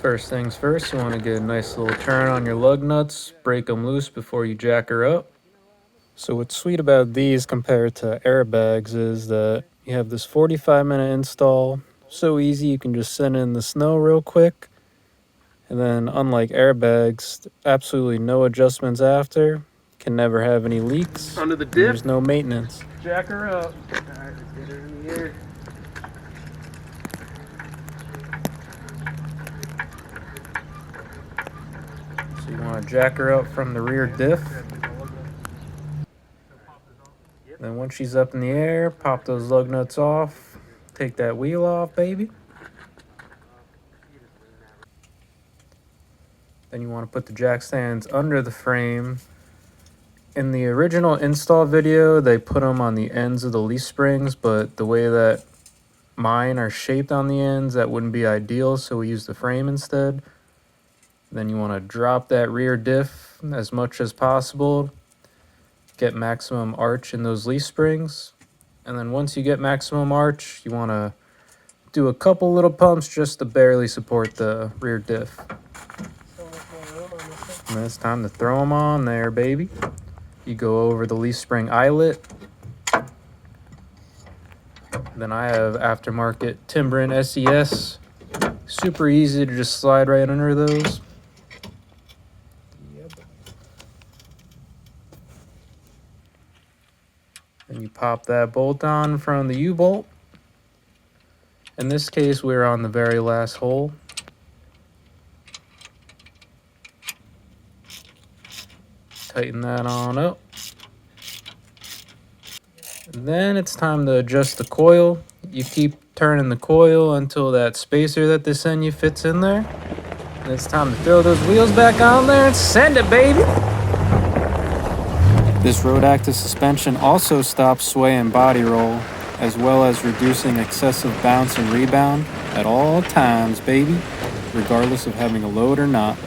First things first, you want to get a nice little turn on your lug nuts, break them loose before you jack her up. So what's sweet about these compared to airbags is that you have this 45-minute install, so easy you can just send it in the snow real quick. And then unlike airbags, absolutely no adjustments after, can never have any leaks, under the dip. There's no maintenance. Jack her up. Alright, let's get her in the air. So you want to jack her up from the rear diff. Then once she's up in the air, pop those lug nuts off. Take that wheel off, baby. Then you want to put the jack stands under the frame. In the original install video, they put them on the ends of the leaf springs, but the way that mine are shaped on the ends, that wouldn't be ideal, so we use the frame instead. Then you want to drop that rear diff as much as possible. Get maximum arch in those leaf springs. And then once you get maximum arch, you want to do a couple little pumps just to barely support the rear diff. And then it's time to throw them on there, baby. You go over the leaf spring eyelet. Then I have aftermarket Timbren SES. Super easy to just slide right under those. Then you pop that bolt on from the U-bolt. In this case, we're on the very last hole. Tighten that on up. And then it's time to adjust the coil. You keep turning the coil until that spacer that they send you fits in there. And it's time to throw those wheels back on there and send it, baby! This RoadActive suspension also stops sway and body roll, as well as reducing excessive bounce and rebound at all times, baby, regardless of having a load or not.